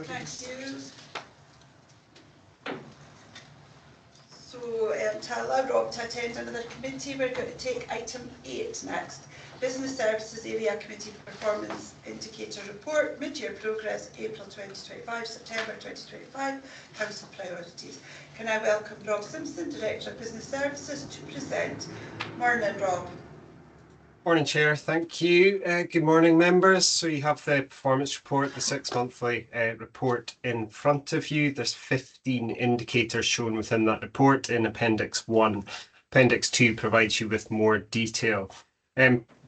Thank you. So to allow Rob to attend another committee, we're going to take item 8 next. Business Services Area Committee Performance Indicator Report, Mid-Year Progress, April 2025, September 2025, Council Priorities. Can I welcome Rob Simpson, Director of Business Services, to present. Morning, Rob. Morning, Chair. Thank you. Good morning, members. So you have the performance report, the 6-monthly report in front of you. There's 15 indicators shown within that report in Appendix 1. Appendix 2 provides you with more detail.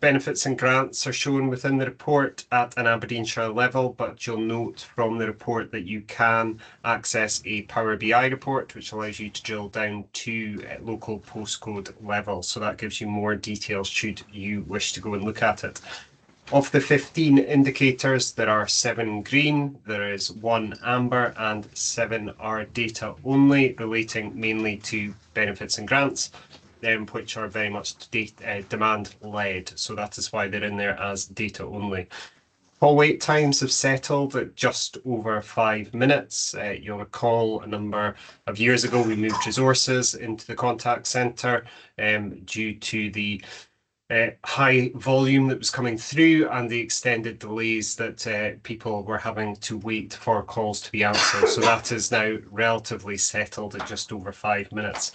Benefits and grants are shown within the report at an Aberdeenshire level, but you'll note from the report that you can access a Power BI report, which allows you to drill down to local postcode level. So that gives you more details should you wish to go and look at it. Of the 15 indicators, there are 7 green, there is 1 amber, and 7 are data only, relating mainly to benefits and grants, which are very much demand-led. So that is why they're in there as data only. Call wait times have settled at just over 5 minutes. You'll recall a number of years ago we moved resources into the contact centre due to the high volume that was coming through and the extended delays that people were having to wait for calls to be answered. So that is now relatively settled at just over 5 minutes.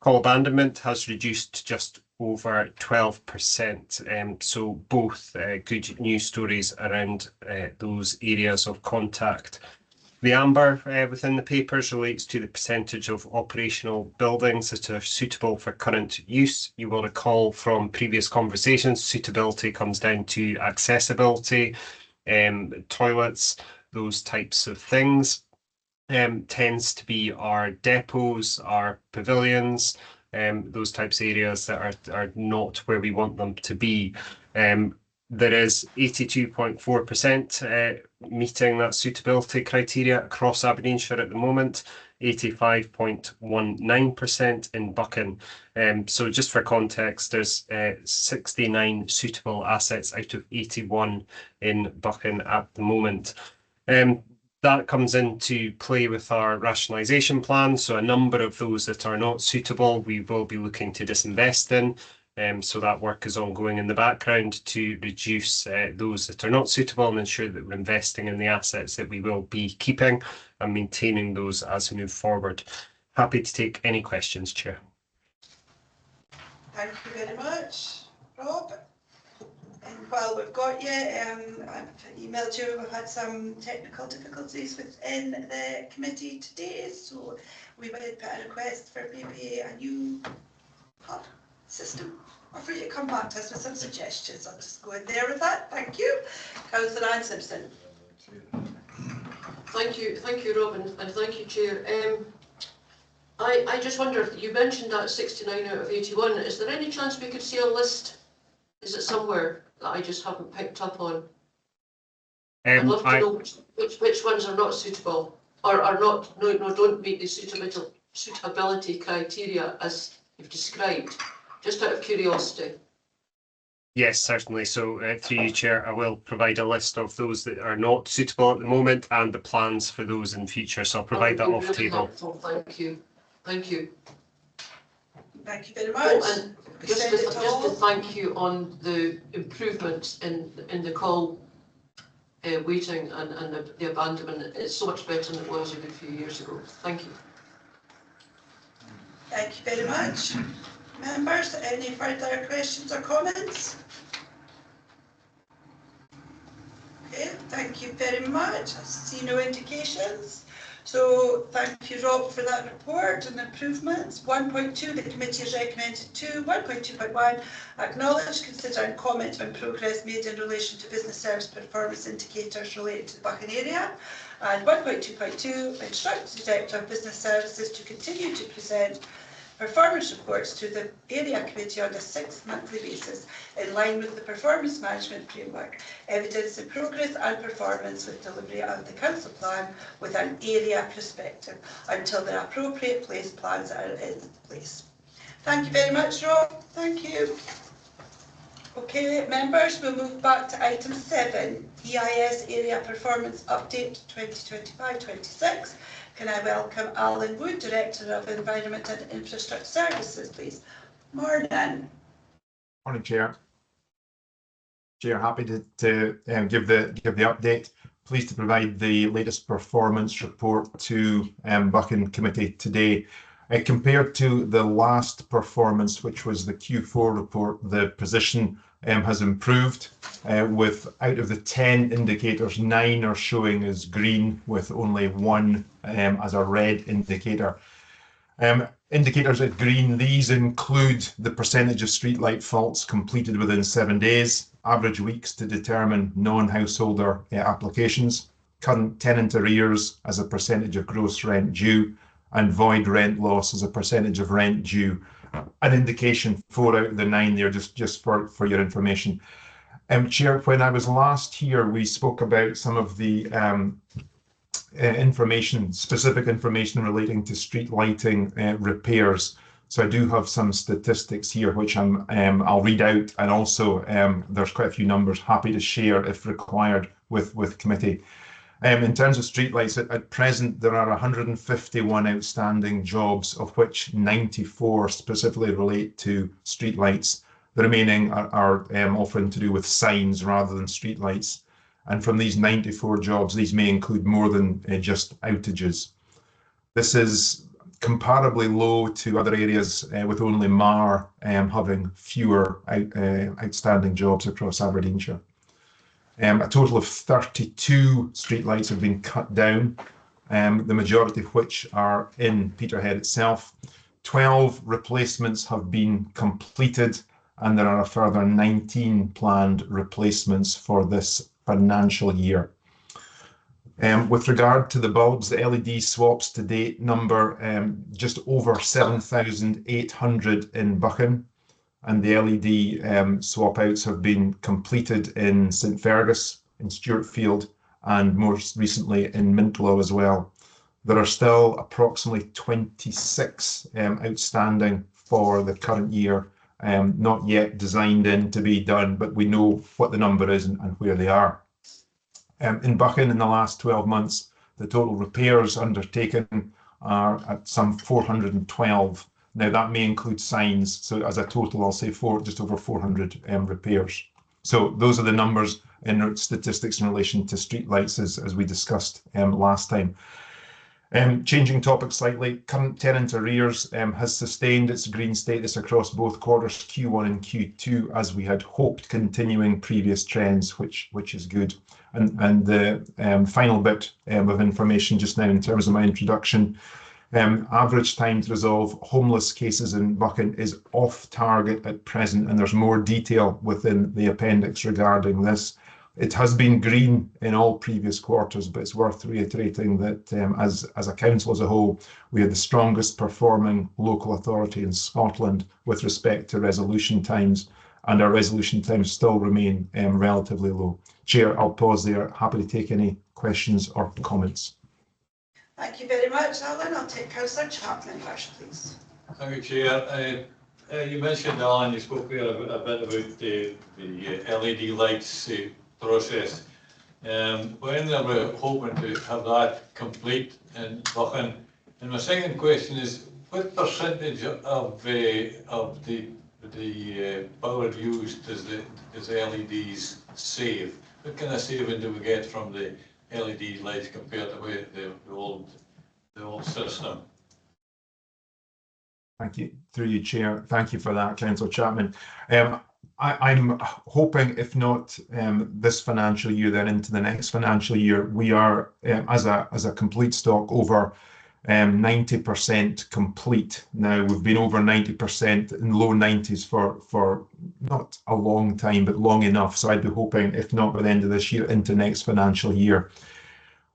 Call abandonment has reduced to just over 12%. So both good news stories around those areas of contact. The amber within the papers relates to the percentage of operational buildings that are suitable for current use. You will recall from previous conversations, suitability comes down to accessibility, toilets, those types of things. Tends to be our depots, our pavilions, those types of areas that are not where we want them to be. There is 82.4% meeting that suitability criteria across Aberdeenshire at the moment, 85.19% in Buchan. So just for context, there's 69 suitable assets out of 81 in Buchan at the moment. That comes into play with our rationalisation plan. So a number of those that are not suitable, we will be looking to disinvest in. So that work is ongoing in the background to reduce those that are not suitable and ensure that we're investing in the assets that we will be keeping and maintaining those as we move forward. Happy to take any questions, Chair. Thank you very much, Rob. And while we've got you, I've emailed you, we've had some technical difficulties within the committee today, so we would put a request for maybe a new hub system, or for you to come back to us with some suggestions. I'll just go in there with that. Thank you. Councillor Anne Simpson. Thank you, Robin, and thank you, Chair. I just wonder, you mentioned that 69 out of 81. Is there any chance we could see a list? Is it somewhere that I just haven't picked up on? I'd love to know which ones are not suitable or are not, don't meet the suitability criteria as you've described, just out of curiosity. Yes, certainly. So through you, Chair, I will provide a list of those that are not suitable at the moment and the plans for those in future. So I'll provide that off table. Helpful. Thank you. Thank you. Thank you very much. Oh, and just to thank you on the improvements in the call waiting and the abandonment. It's so much better than it was a good few years ago. Thank you. Thank you very much. Members, any further questions or comments? Okay, thank you very much. I see no indications. So thank you, Rob, for that report and improvements. 1.2, the committee has recommended 2. 1.2.1, acknowledge, consider and comment on progress made in relation to business service performance indicators related to the Buchan area. And 1.2.2, instruct the Director of Business Services to continue to present performance reports to the Area Committee on a 6-monthly basis in line with the Performance Management Framework, evidence in progress and performance with delivery of the Council Plan with an area perspective until the appropriate plans are in place. Thank you very much, Rob. Thank you. Okay, members, we'll move back to item 7, EIS Area Performance Update 2025-26. Can I welcome Alan Wood, Director of Environment and Infrastructure Services, please? Morning. Morning, Chair. Chair, happy to give the update. Pleased to provide the latest performance report to Buchan Committee today. Compared to the last performance, which was the Q4 report, the position has improved. With out of the 10 indicators, 9 are showing as green, with only 1 as a red indicator. Indicators at green, these include the percentage of streetlight faults completed within 7 days, average weeks to determine non-householder applications, current tenant arrears as a percentage of gross rent due, and void rent loss as a percentage of rent due. An indication 4 out of the 9 there, just for your information. Chair, when I was last here, we spoke about some of the specific information relating to street lighting repairs. So I do have some statistics here, which I'll read out, and also there's quite a few numbers happy to share if required with committee. In terms of streetlights, at present there are 151 outstanding jobs, of which 94 specifically relate to streetlights. The remaining are often to do with signs rather than streetlights. And from these 94 jobs, these may include more than just outages. This is comparably low to other areas, with only Mar having fewer outstanding jobs across Aberdeenshire. A total of 32 streetlights have been cut down, the majority of which are in Peterhead itself. 12 replacements have been completed, and there are a further 19 planned replacements for this financial year. With regard to the bulbs, the LED swaps to date number just over 7,800 in Buchan, and the LED swap outs have been completed in St Fergus, in Stewartfield, and most recently in Mintlow as well. There are still approximately 26 outstanding for the current year, not yet designed in to be done, but we know what the number is and where they are. In Buchan, in the last 12 months, the total repairs undertaken are at some 412. Now that may include signs, so as a total, I'll say just over 400 repairs. So those are the numbers in statistics in relation to streetlights as we discussed last time. Changing topic slightly, current tenant arrears has sustained its green status across both quarters, Q1 and Q2, as we had hoped, continuing previous trends, which is good. And the final bit of information just now in terms of my introduction, average time to resolve homeless cases in Buchan is off target at present, and there's more detail within the appendix regarding this. It has been green in all previous quarters, but it's worth reiterating that as a council as a whole, we had the strongest performing local authority in Scotland with respect to resolution times, and our resolution times still remain relatively low. Chair, I'll pause there. Happy to take any questions or comments. Thank you very much, Alan. I'll take Councillor Chapman first, please. Thank you, Chair. You mentioned, Alan, you spoke there a bit about the LED lights process. When are we hoping to have that complete in Buchan? And my second question is, what percentage of the power used does the LEDs save? What kind of saving do we get from the LED lights compared to the old system? Thank you. Through you, Chair. Thank you for that, Councillor Chapman. I'm hoping, if not this financial year, then into the next financial year, we are, as a complete stock, over 90% complete. Now, we've been over 90% in low 90s for not a long time, but long enough. So I'd be hoping, if not by the end of this year, into next financial year.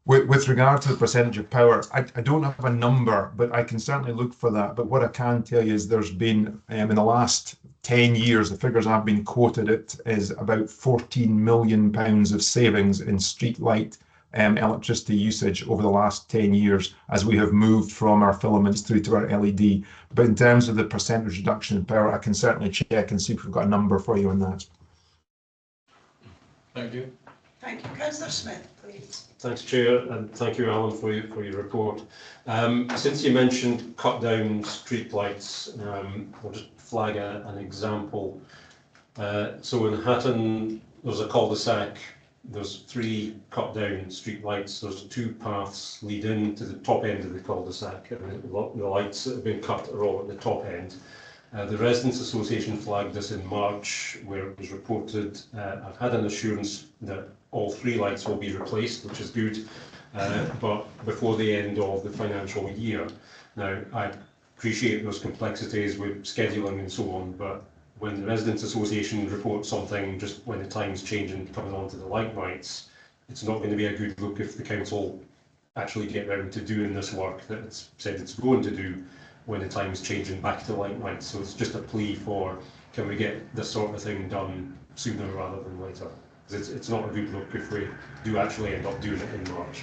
With regard to the percentage of power, I don't have a number, but I can certainly look for that. But what I can tell you is there's been, in the last 10 years, the figures I've been quoted at is about £14 million of savings in streetlight electricity usage over the last 10 years as we have moved from our filaments through to our LED. But in terms of the percentage reduction in power, I can certainly check and see if we've got a number for you on that. Thank you. Thank you. Councillor Smith, please. Thanks, Chair, and thank you, Alan, for your report. Since you mentioned cut down street lights, I'll just flag an example. So in Hatton, there's a cul-de-sac. There's 3 cut down street lights. There's 2 paths lead in to the top end of the cul-de-sac, and the lights that have been cut are all at the top end. The Residents Association flagged this in March, where it was reported. I've had an assurance that all 3 lights will be replaced, which is good, but before the end of the financial year. Now, I appreciate those complexities with scheduling and so on, but when the Residents Association reports something just when the time's changing coming on to the light nights, it's not going to be a good look if the council actually get round to doing this work that it's said it's going to do when the time's changing back to light nights. So it's just a plea for, can we get this sort of thing done sooner rather than later? Because it's not a good look if we do actually end up doing it in March.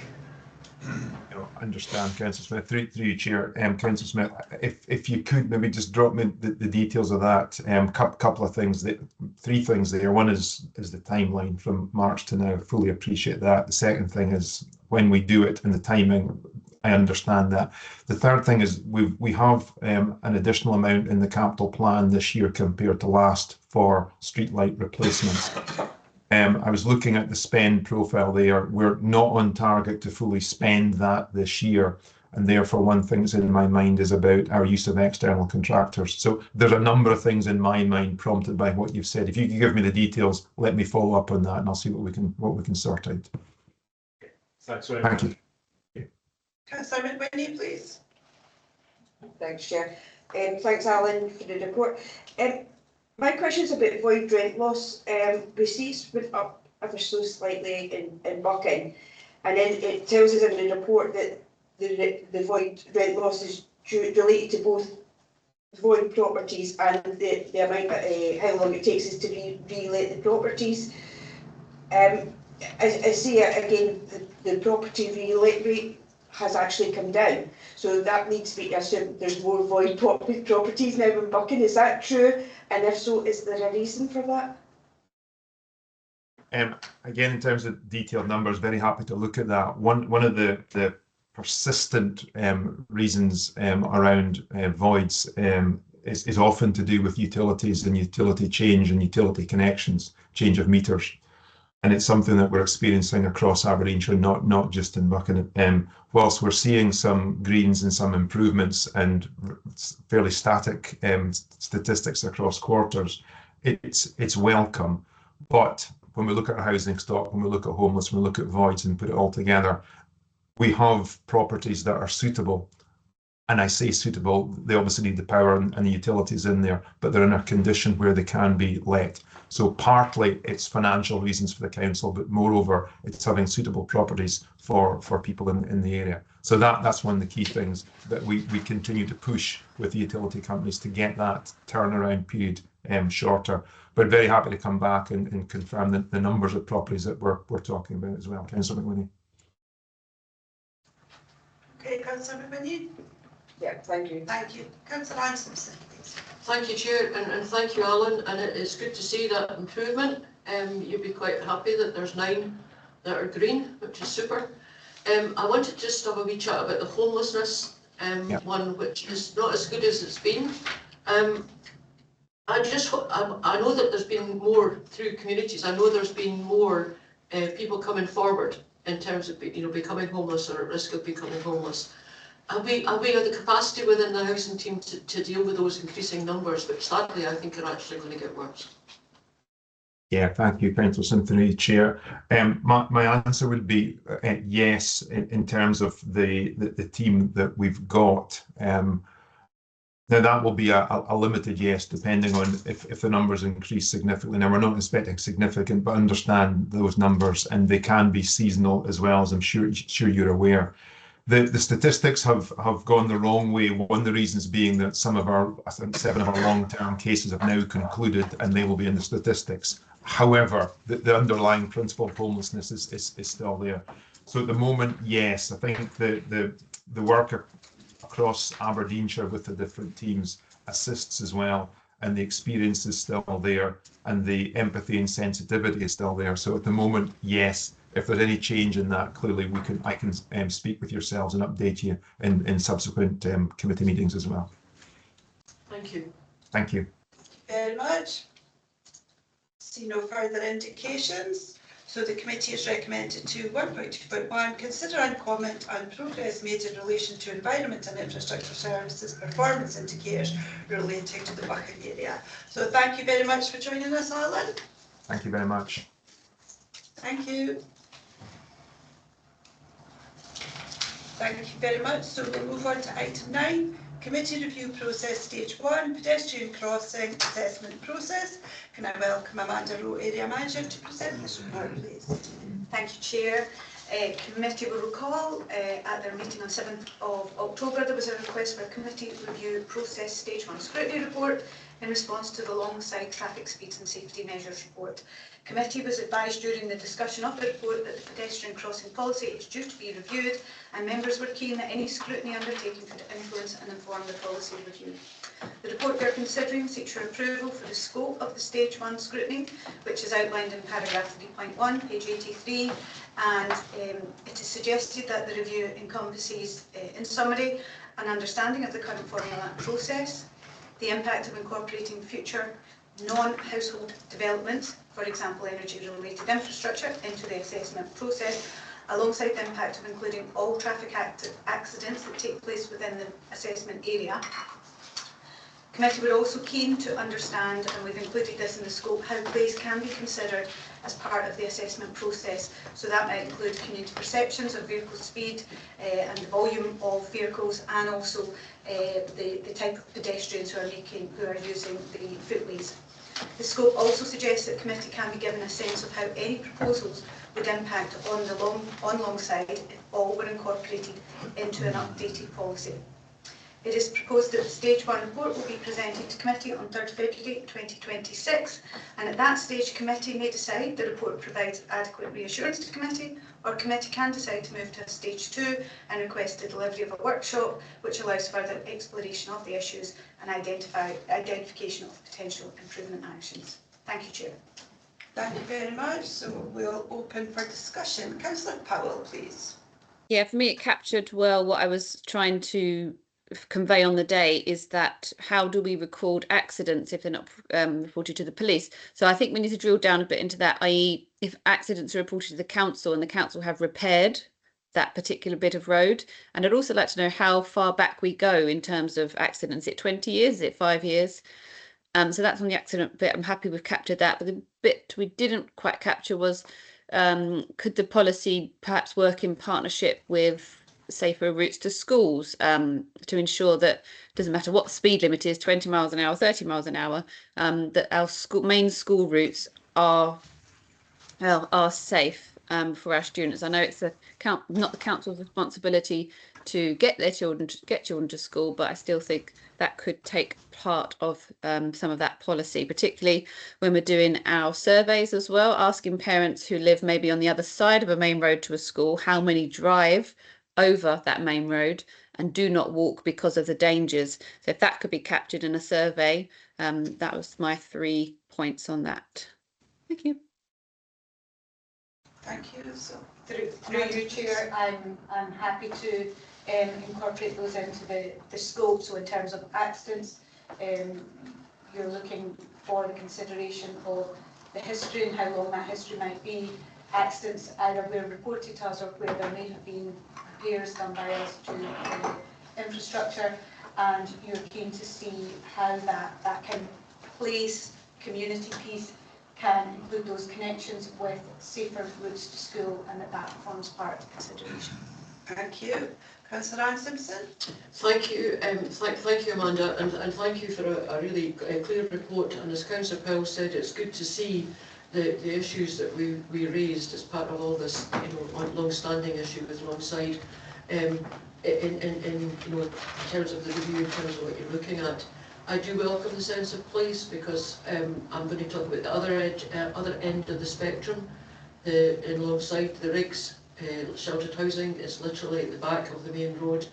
I understand, Councillor Smith. Through you, Chair. Councillor Smith, if you could maybe just drop me the details of that. Couple of things, 3 things there. One is the timeline from March to now. Fully appreciate that. The second thing is when we do it and the timing. I understand that. The third thing is we have an additional amount in the capital plan this year compared to last for streetlight replacements. I was looking at the spend profile there. We're not on target to fully spend that this year. And therefore, one thing that's in my mind is about our use of external contractors. So there's a number of things in my mind prompted by what you've said. If you could give me the details, let me follow up on that and I'll see what we can sort out. Thanks very much. Thank you. Councillor McWhinney, please. Thanks, Chair. Thanks, Alan, for the report. My question is about void rent loss. Receipts went up ever so slightly in Buchan, and then it tells us in the report that the void rent loss is related to both void properties and the amount of how long it takes us to re-let the properties. I see it again, the property re-let rate has actually come down. So that leads me to assume there's more void properties now in Buchan. Is that true? And if so, is there a reason for that? Again, in terms of detailed numbers, very happy to look at that. One of the persistent reasons around voids is often to do with utilities and utility change and utility connections, change of meters. And it's something that we're experiencing across Aberdeenshire, not just in Buchan. Whilst we're seeing some greens and some improvements and fairly static statistics across quarters, it's welcome. But when we look at our housing stock, when we look at homeless, when we look at voids and put it all together, we have properties that are suitable. And I say suitable, they obviously need the power and the utilities in there, but they're in a condition where they can be let. So partly it's financial reasons for the council, but moreover, it's having suitable properties for people in the area. So that's one of the key things that we continue to push with the utility companies to get that turnaround period shorter. But very happy to come back and confirm the numbers of properties that we're talking about as well. Councillor McWhinney. Okay, Councillor McWhinney. Yeah, thank you. Thank you. Councillor Simpson, please. Thank you, Chair, and thank you, Alan, and it's good to see that improvement. You'd be quite happy that there's 9 that are green, which is super. I wanted to just have a wee chat about the homelessness one, which is not as good as it's been. I know that there's been more through communities. I know there's been more people coming forward in terms of becoming homeless or at risk of becoming homeless. Have we the capacity within the housing team to deal with those increasing numbers, which sadly I think are actually going to get worse? Yeah, thank you, Councillor Simpson, Chair. My answer would be yes, in terms of the team that we've got. Now that will be a limited yes, depending on if the numbers increase significantly. Now we're not expecting significant, but understand those numbers, and they can be seasonal as well, as I'm sure you're aware. The statistics have gone the wrong way. One of the reasons being that some of our, I think 7 of our long-term cases have now concluded, and they will be in the statistics. However, the underlying principle of homelessness is still there. So at the moment, yes, I think the work across Aberdeenshire with the different teams assists as well. and the experience is still there, and the empathy and sensitivity is still there. So at the moment, yes, if there's any change in that, clearly I can speak with yourselves and update you in subsequent committee meetings as well. Thank you. Thank you. Very much. See no further indications. So the committee has recommended to 1.2.1, consider and comment on progress made in relation to environment and infrastructure services performance indicators relating to the Buchan area. So thank you very much for joining us, Alan. Thank you very much. Thank you. Thank you very much. So we'll move on to item 9. Committee review process stage 1, pedestrian crossing assessment process. Can I welcome Amanda Rowe, Area Manager, to present this report, please? Thank you, Chair. Committee will recall at their meeting on 7th of October there was a request for a committee review process stage 1 scrutiny report in response to the alongside traffic speeds and safety measures report. Committee was advised during the discussion of the report that the pedestrian crossing policy is due to be reviewed, and members were keen that any scrutiny undertaken could influence and inform the policy review. The report we are considering seeks your approval for the scope of the stage 1 scrutiny, which is outlined in paragraph 3.1, page 83, and it is suggested that the review encompasses, in summary, an understanding of the current formula process, the impact of incorporating future non-household developments, for example energy-related infrastructure, into the assessment process, alongside the impact of including all traffic accidents that take place within the assessment area. Committee were also keen to understand, and we've included this in the scope, how plays can be considered as part of the assessment process. So that might include community perceptions of vehicle speed and the volume of vehicles, and also the type of pedestrians who are using the footways. The scope also suggests that committee can be given a sense of how any proposals would impact on the alongside if all were incorporated into an updated policy. It is proposed that the stage 1 report will be presented to committee on 3rd February 2026, and at that stage committee may decide the report provides adequate reassurance to committee, or committee can decide to move to stage 2 and request the delivery of a workshop which allows further exploration of the issues and identification of potential improvement actions. Thank you, Chair. Thank you very much. So we'll open for discussion. Councillor Powell, please. Yeah, for me it captured well what I was trying to convey on the day, is that how do we record accidents if they're not reported to the police? So I think we need to drill down a bit into that, i.e. if accidents are reported to the council and the council have repaired that particular bit of road. And I'd also like to know how far back we go in terms of accidents. Is it 20 years? Is it 5 years? So that's on the accident bit. I'm happy we've captured that. But the bit we didn't quite capture was, could the policy perhaps work in partnership with safer routes to schools, to ensure that it doesn't matter what the speed limit is, 20 miles an hour, 30 miles an hour, that our main school routes are safe for our students. I know it's not the council's responsibility to get children to school, but I still think that could take part of some of that policy, particularly when we're doing our surveys as well, asking parents who live maybe on the other side of a main road to a school how many drive over that main road and do not walk because of the dangers. So if that could be captured in a survey, that was my 3 points on that. Thank you. Thank you. So Through you, Chair, I'm happy to incorporate those into the scope. So in terms of accidents, you're looking for the consideration of the history and how long that history might be. Accidents either were reported to us or where there may have been repairs done by us to infrastructure, and you're keen to see how that can place community piece can include those connections with safer routes to school, and that forms part of consideration. thank you. Councillor Anne Simpson. Thank you, thank you, Amanda, and thank you for a really clear report. And as Councillor Powell said, it's good to see the issues that we raised as part of all this, long-standing issue with alongside, in terms of the review, in terms of what you're looking at. I do welcome the sense of place, because I'm going to talk about the other end of the spectrum, alongside the rigs. Sheltered housing is literally at the back of the main road,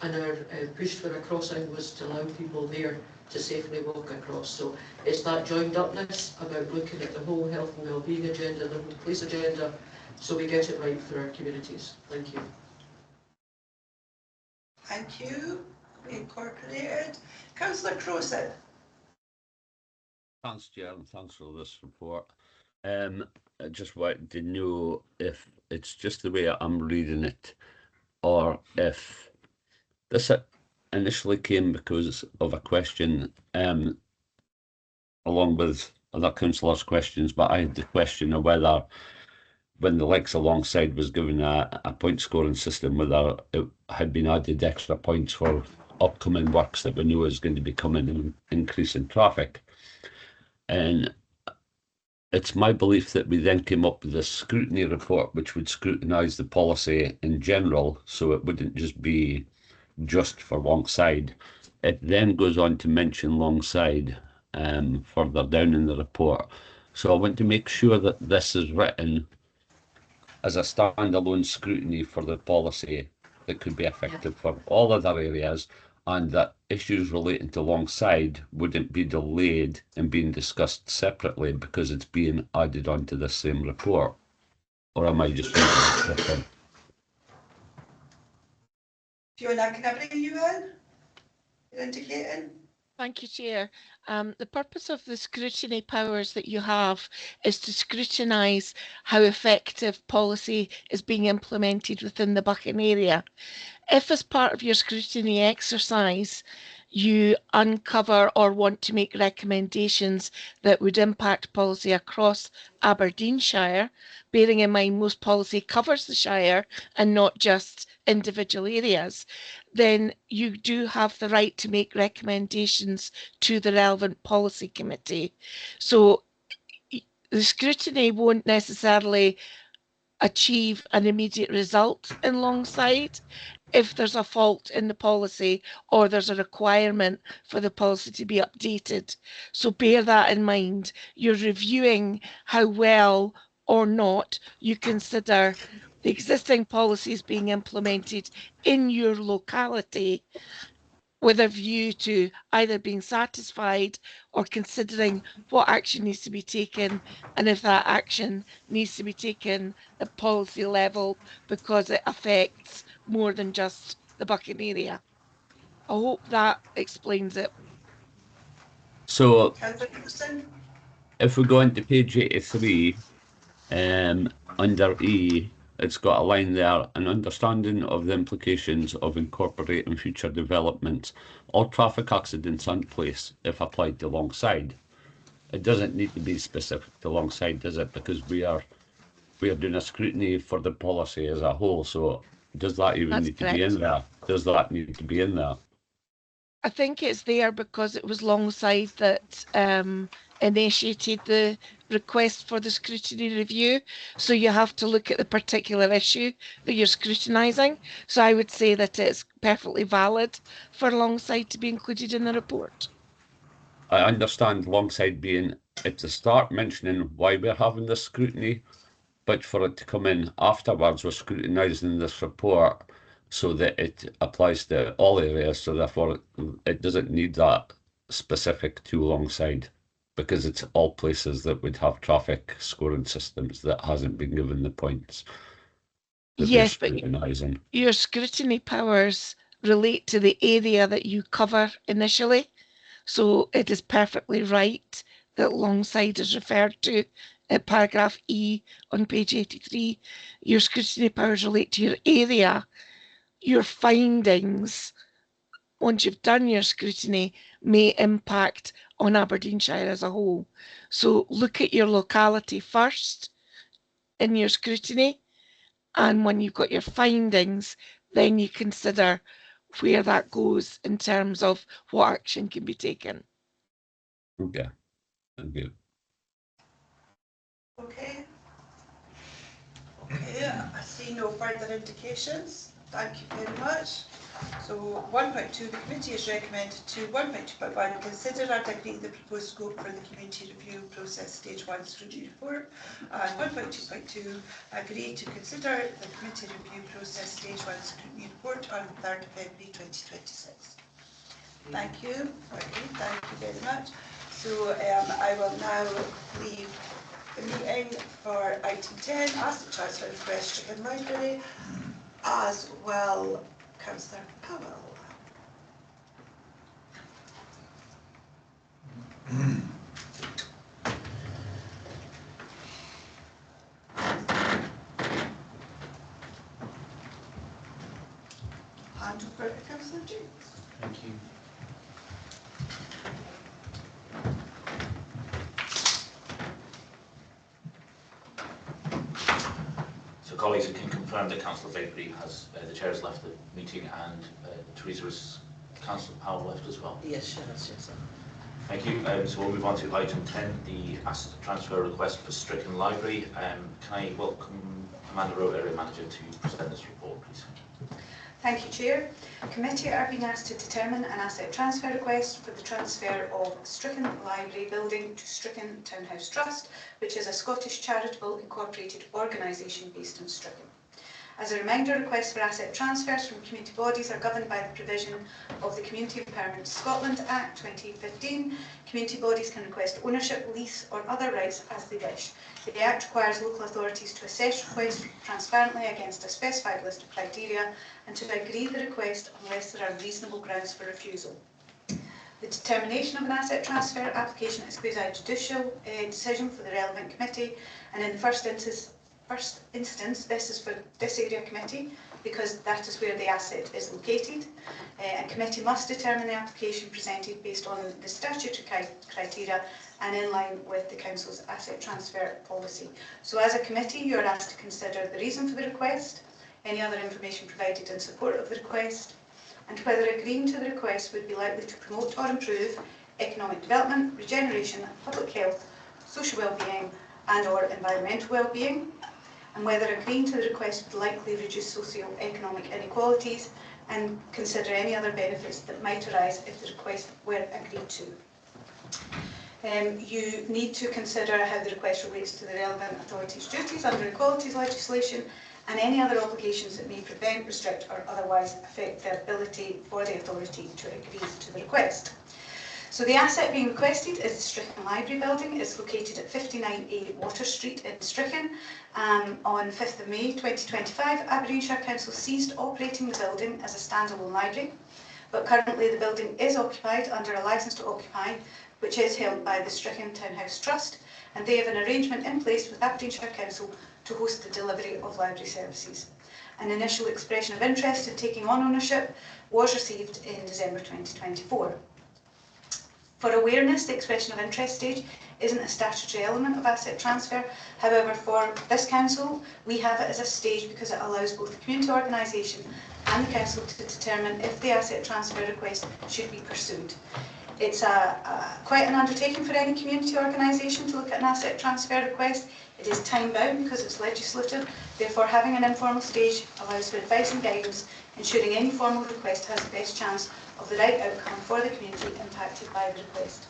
and our push for a crossing was to allow people there to safely walk across. So it's that joined upness about looking at the whole health and wellbeing agenda, the whole police agenda, so we get it right for our communities. Thank you. Thank you. Incorporated. Councillor Crowson. Thanks, Chair, and thanks for this report. I just wanted to know if it's just the way I'm reading it, or if this initially came because of a question, along with other councillors' questions, but I had the question of whether, when the likes alongside was given a point scoring system, whether it had been added extra points for upcoming works that we know is going to be coming and increase in traffic. And it's my belief that we then came up with a scrutiny report which would scrutinise the policy in general, so it wouldn't just be just for Longside. It then goes on to mention Longside further down in the report. So I want to make sure that this is written as a standalone scrutiny for the policy that could be effective for all other areas, and that issues relating to Longside wouldn't be delayed and being discussed separately because it's being added onto the same report. Or am I just reading it different? Fiona, can I bring you in? You're indicating. Thank you, Chair. The purpose of the scrutiny powers that you have is to scrutinise how effective policy is being implemented within the Buchan area. If, as part of your scrutiny exercise, you uncover or want to make recommendations that would impact policy across Aberdeenshire, bearing in mind most policy covers the Shire and not just individual areas, then you do have the right to make recommendations to the relevant policy committee. So the scrutiny won't necessarily achieve an immediate result in Longside if there's a fault in the policy or there's a requirement for the policy to be updated. So bear that in mind. You're reviewing how well or not you consider the existing policies being implemented in your locality, with a view to either being satisfied or considering what action needs to be taken, and if that action needs to be taken at policy level because it affects more than just the Buchan area. I hope that explains it. So Councillor Crowson. if we go into page 83, under E, it's got a line there, an understanding of the implications of incorporating future developments. All traffic accidents on place if applied to Longside. It doesn't need to be specific to Longside, does it? Because we are doing a scrutiny for the policy as a whole. So does that even That's need to be in there? Does that need to be in there? I think it's there because it was Longside that initiated the request for the scrutiny review. So you have to look at the particular issue that you're scrutinising. So I would say that it's perfectly valid for Longside to be included in the report. I understand Longside being at the start mentioning why we're having this scrutiny, but for it to come in afterwards, we're scrutinising this report so that it applies to all areas. So therefore, it doesn't need that specific to Longside, because it's all places that would have traffic scoring systems that hasn't been given the points. Yes, but your scrutiny powers relate to the area that you cover initially. So it is perfectly right that Longside is referred to at paragraph E on page 83. Your scrutiny powers relate to your area. Your findings, once you've done your scrutiny, may impact on Aberdeenshire as a whole. So look at your locality first in your scrutiny, and when you've got your findings, then you consider where that goes in terms of what action can be taken. Okay, thank you. Okay. Okay, I see no further indications. Thank you very much. So 1.2, the committee has recommended to 1.2.1, consider and agree the proposed scope for the community review process stage 1 scrutiny report, and 1.2.2, agree to consider the committee review process stage 1 scrutiny report on 3rd of February 2026. Thank you. Okay, thank you very much. So I will now leave the meeting for item 10, asset transfer request Stricken Library, as well, Councillor Powell. Hand over to Councillor James. Thank you. So colleagues, I can confirm that Councillor Vickery has, the chair has left the meeting, and Teresa has, Councillor Powell left as well. Yes, she has, yes. Thank you. So we'll move on to item 10, the asset transfer request for Stricken Library. Can I welcome Amanda Rowe, Area Manager, to present this report, please? Thank you, Chair. Committee are being asked to determine an asset transfer request for the transfer of Stricken Library building to Stricken Townhouse Trust, which is a Scottish charitable incorporated organisation based in Stricken. As a reminder, requests for asset transfers from community bodies are governed by the provision of the Community Empowerment Scotland Act 2015. Community bodies can request ownership, lease or other rights as they wish. The Act requires local authorities to assess requests transparently against a specified list of criteria and to agree the request unless there are reasonable grounds for refusal. The determination of an asset transfer application is quasi judicial decision for the relevant committee, and in the first instance, this is for this area committee because that is where the asset is located. A committee must determine the application presented based on the statutory criteria and in line with the Council's asset transfer policy. So as a committee, you are asked to consider the reason for the request, any other information provided in support of the request, and whether agreeing to the request would be likely to promote or improve economic development, regeneration, public health, social well-being and or environmental well-being, and whether agreeing to the request would likely reduce socio-economic inequalities, and consider any other benefits that might arise if the request were agreed to. You need to consider how the request relates to the relevant authority's duties under equalities legislation and any other obligations that may prevent, restrict or otherwise affect the ability for the authority to agree to the request. So the asset being requested is the Stricken Library building. It's located at 59A Water Street in Stricken. On 5th of May 2025, Aberdeenshire Council ceased operating the building as a standalone library, but currently the building is occupied under a licence to occupy, which is held by the Stricken Townhouse Trust, and they have an arrangement in place with Aberdeenshire Council to host the delivery of library services. An initial expression of interest in taking on ownership was received in December 2024. For awareness, the expression of interest stage isn't a statutory element of asset transfer. However, for this council, we have it as a stage because it allows both the community organisation and the council to determine if the asset transfer request should be pursued. It's quite an undertaking for any community organisation to look at an asset transfer request. It is time bound because it's legislative. Therefore, having an informal stage allows for advice and guidance, ensuring any formal request has the best chance of the right outcome for the community impacted by the request.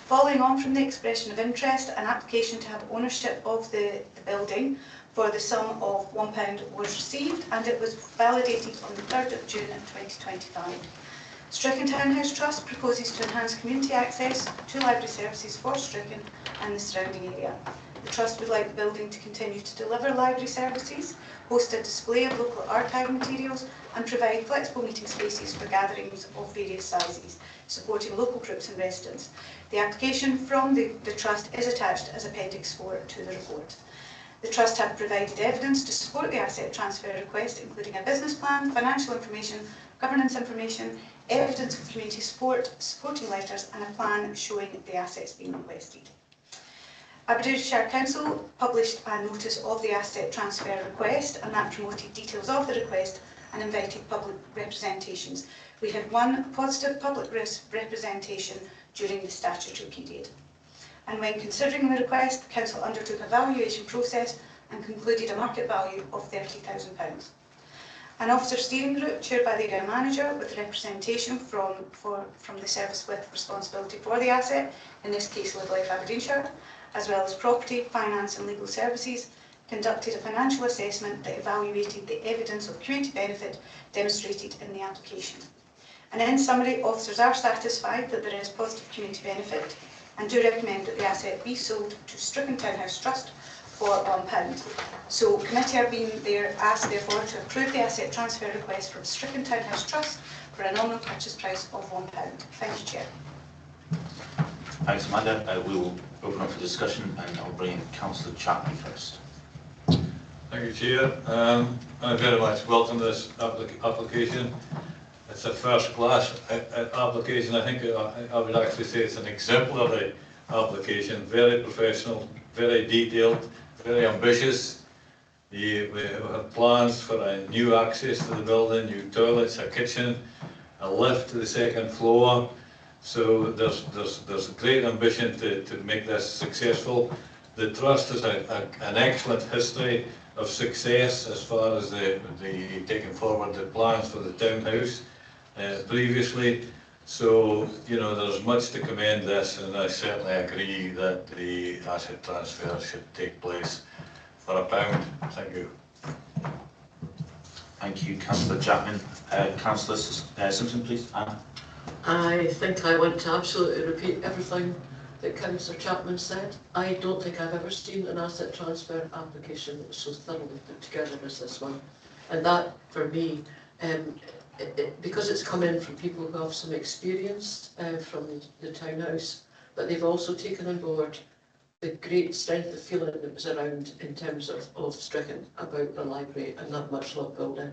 Following on from the expression of interest, an application to have ownership of the building for the sum of £1 was received, and it was validated on the 3rd of June 2025. Stricken Townhouse Trust proposes to enhance community access to library services for Stricken and the surrounding area. The Trust would like the building to continue to deliver library services, host a display of local archive materials and provide flexible meeting spaces for gatherings of various sizes, supporting local groups and residents. The application from the Trust is attached as Appendix 4 to the report. The Trust have provided evidence to support the asset transfer request, including a business plan, financial information, governance information, evidence of community support, supporting letters and a plan showing the assets being requested. Aberdeenshire Council published a notice of the asset transfer request, and that promoted details of the request and invited public representations. We had one positive public representation during the statutory period. And when considering the request, the Council undertook a valuation process and concluded a market value of £30,000. An officer steering group chaired by the area manager with representation from the service with responsibility for the asset, in this case Live Life Aberdeenshire, as well as property, finance and legal services, conducted a financial assessment that evaluated the evidence of community benefit demonstrated in the application. And in summary, officers are satisfied that there is positive community benefit and do recommend that the asset be sold to Stricken Townhouse Trust for £1. So committee are being asked therefore to approve the asset transfer request from Stricken Townhouse Trust for a nominal purchase price of £1. Thank you, Chair. Thanks, Amanda. We will open up for discussion and I'll bring in Councillor Chapman first. Thank you, Chair. I very much welcome this application. It's a first-class application. I think I would actually say it's an exemplary application, very professional, very detailed, very ambitious. We have plans for a new access to the building, new toilets, a kitchen, a lift to the second floor. So there's great ambition to make this successful. The Trust has an excellent history of success as far as the taking forward the plans for the townhouse previously. So, you know, there's much to commend this, and I certainly agree that the asset transfer should take place for £1. Thank you. Thank you, Councillor Chapman. Councillor Simpson, please. Anna. I think I want to absolutely repeat everything that Councillor Chapman said. I don't think I've ever seen an asset transfer application that was so thoroughly put together as this one. And that, for me, because it's come in from people who have some experience from the townhouse, but they've also taken on board the great strength of feeling that was around in terms of Stricken about the library and that much loved building.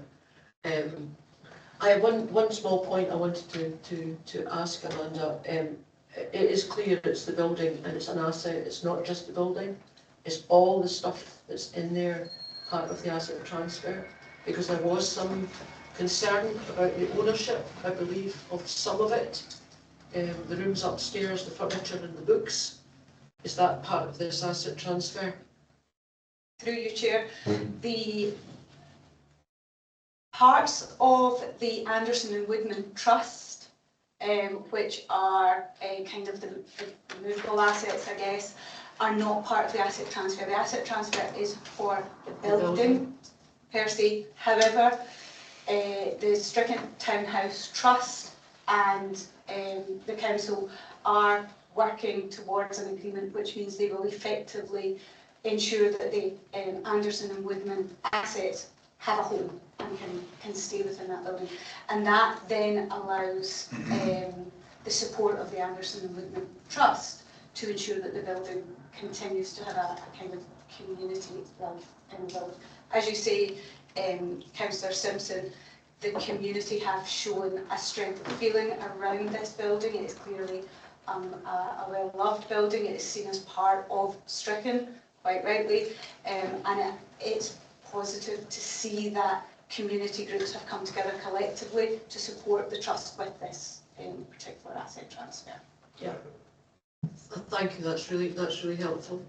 I have one small point I wanted to ask Amanda. It is clear it's the building and it's an asset. It's not just the building. It's all the stuff that's in there, part of the asset transfer, because there was some concern about the ownership, I believe, of some of it. The rooms upstairs, the furniture and the books. Is that part of this asset transfer? Through you, Chair. The parts of the Anderson and Woodman Trust, which are kind of the movable assets, I guess, are not part of the asset transfer. The asset transfer is for the building per se. However, the Stricken Townhouse Trust and the council are working towards an agreement, which means they will effectively ensure that the Anderson and Woodman assets have a home and can stay within that building. And that then allows the support of the Anderson and Woodman Trust to ensure that the building continues to have a kind of community life in the building. As you say, Councillor Simpson, the community have shown a strength of feeling around this building. It is clearly a well-loved building. It is seen as part of Stricken, quite rightly, and it's positive to see that community groups have come together collectively to support the Trust with this particular asset transfer. Yeah. Thank you, that's really helpful.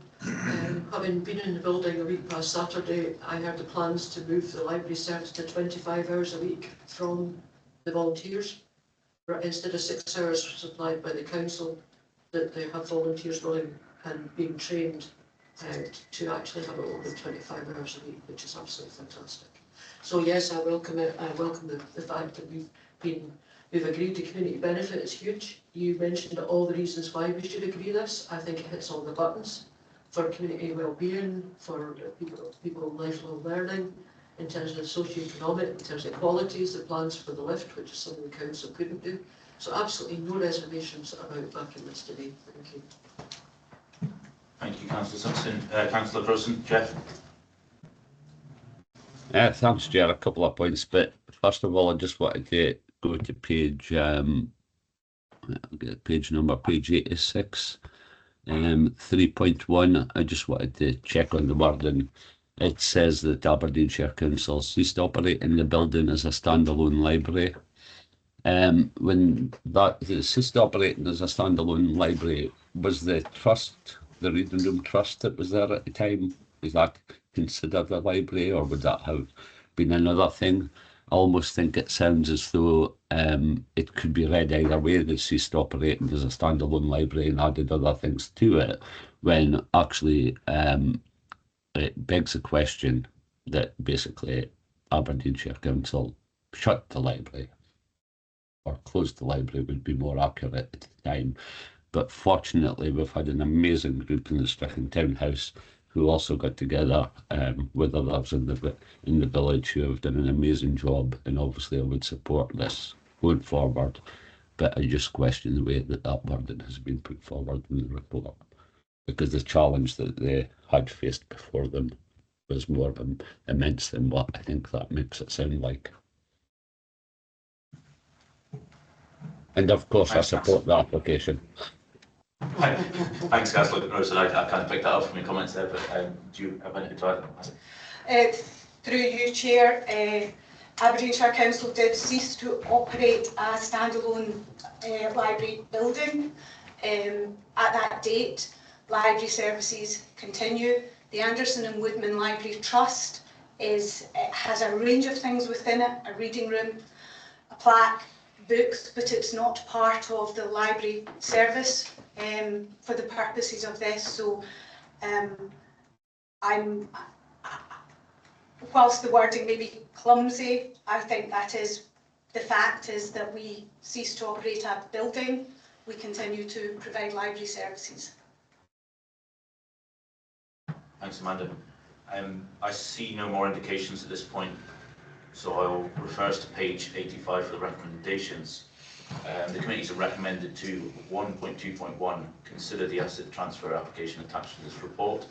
Having been in the building a week past Saturday, I heard the plans to move the library service to 25 hours a week from the volunteers. Instead of 6 hours supplied by the council, that they have volunteers willing and being trained to actually have it open 25 hours a week, which is absolutely fantastic. So yes, I welcome it. I welcome the fact that we've agreed to community benefit. It's huge. You mentioned all the reasons why we should agree this. I think it hits all the buttons for community well-being, for people lifelong learning, in terms of socio-economic, in terms of qualities, the plans for the lift, which is something the council couldn't do. So absolutely no reservations about backing this today. Thank you. Thank you, Councillor Simpson. Councillor Grossen, Jeff. Thanks, Chair. A couple of points, but first of all, I just wanted to go to page page 86, 3.1. I just wanted to check on the wording. It says that Aberdeenshire Council ceased operating the building as a standalone library. When that ceased operating as a standalone library, was the trust, the Reading Room Trust that was there at the time, is that considered a library, or would that have been another thing? I almost think it sounds as though it could be read either way. They ceased operating as a standalone library and added other things to it, when actually it begs the question that basically Aberdeenshire Council shut the library. or closed the library would be more accurate at the time. But fortunately, we've had an amazing group in the Strichen Townhouse who also got together with others in the village who have done an amazing job, and obviously I would support this going forward. But I just question the way that burden has been put forward in the report, because the challenge that they had faced before them was more immense than what I think that makes it sound like. And of course, I support the application. Thanks, Councillor Rosen. I kind of picked that up from your comments there, but do you have anything to add? Through you, Chair, Aberdeenshire Council did cease to operate a standalone library building. At that date, library services continue. The Anderson and Woodman Library Trust has a range of things within it, a reading room, a plaque, books, but it's not part of the library service for the purposes of this. So whilst the wording may be clumsy, I think that is the fact, is that we cease to operate a building, we continue to provide library services. Thanks, Amanda. I see no more indications at this point, so I'll refer us to page 85 for the recommendations. The committees are recommended to 1.2.1, consider the asset transfer application attached to this report.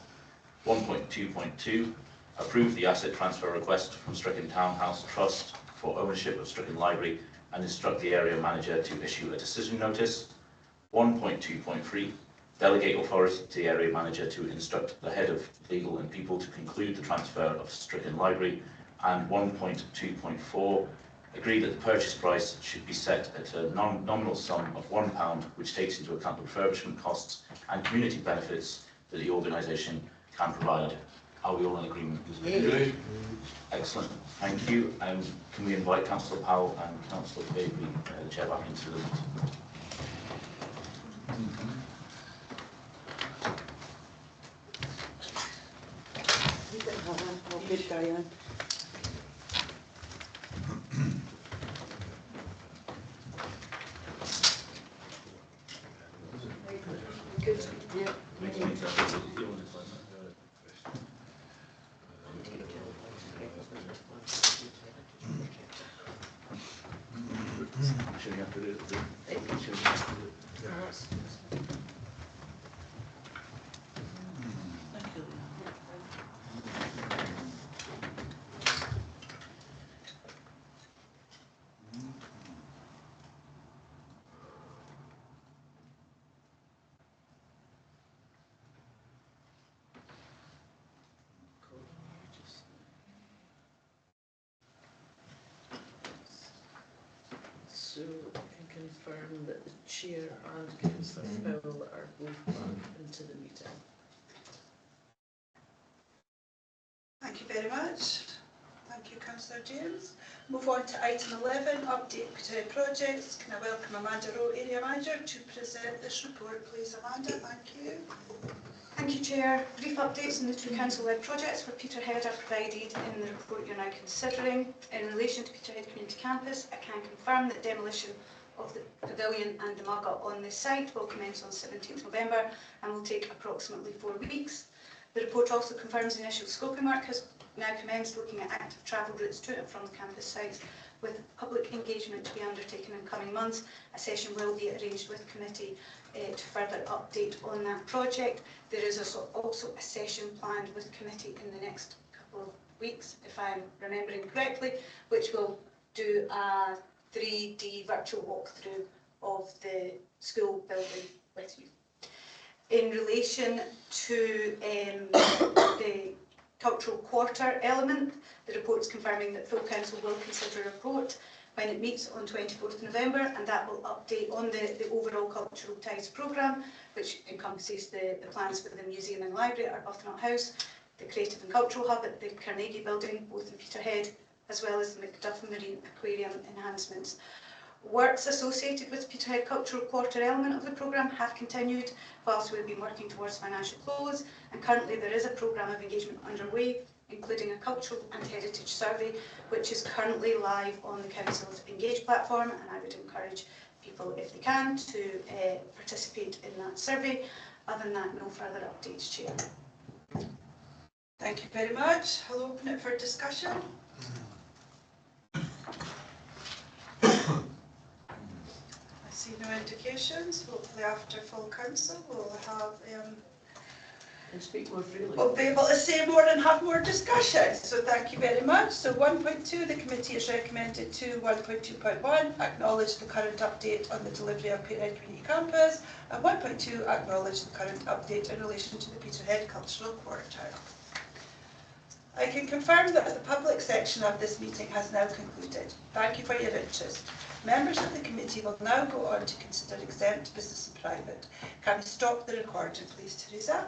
1.2.2, approve the asset transfer request from Strichen Townhouse Trust for ownership of Strichen Library and instruct the area manager to issue a decision notice. 1.2.3, delegate authority to the area manager to instruct the head of legal and people to conclude the transfer of Strichen Library. And 1.2.4, agree that the purchase price should be set at a nominal sum of £1, which takes into account the refurbishment costs and community benefits that the organisation can provide. Are we all in agreement? Great. Excellent, thank you. Can we invite Councillor Powell and Councillor Baby, the chair, back into the meeting? So I can confirm that the chair and Councillor Powell are both back into the meeting. Thank you very much. Thank you, Councillor James. Move on to item 11, update projects. Can I welcome Amanda Rowe, Area Manager, to present this report, please. Amanda, thank you. Thank you, Chair. Brief updates on the two council-led projects for Peterhead are provided in the report you're now considering. In relation to Peterhead Community Campus, I can confirm that demolition of the pavilion and the mugger on this site will commence on 17th November and will take approximately 4 weeks. The report also confirms the initial scoping work has now commenced, looking at active travel routes to and from the campus sites, with public engagement to be undertaken in coming months. A session will be arranged with committee to further update on that project. There is also a session planned with committee in the next couple of weeks, if I'm remembering correctly, which will do a 3D virtual walkthrough of the school building with you. In relation to the cultural quarter element, the report's confirming that full council will consider a report when it meets on 24th November, and that will update on the overall cultural ties programme, which encompasses the plans for the museum and library at Arbuthnot House, the creative and cultural hub at the Carnegie building, both in Peterhead, as well as the Macduff Marine Aquarium enhancements. Works associated with Peterhead Cultural Quarter element of the programme have continued whilst we've been working towards financial close, and currently there is a programme of engagement underway, including a cultural and heritage survey, which is currently live on the Council's Engage platform, and I would encourage people, if they can, to participate in that survey. Other than that, no further updates, Chair. Thank you very much. I'll open it for discussion. I see no indications. Hopefully after full council we'll have And speak more freely. we'll be able to say more and have more discussion. So thank you very much. So 1.2, the committee has recommended to 1.2.1, acknowledge the current update on the delivery of Peterhead Community Campus, and 1.2, acknowledge the current update in relation to the Peterhead Cultural Quarter. I can confirm that the public section of this meeting has now concluded. Thank you for your interest. Members of the committee will now go on to consider exempt business and private. Can we stop the recording, please, Teresa?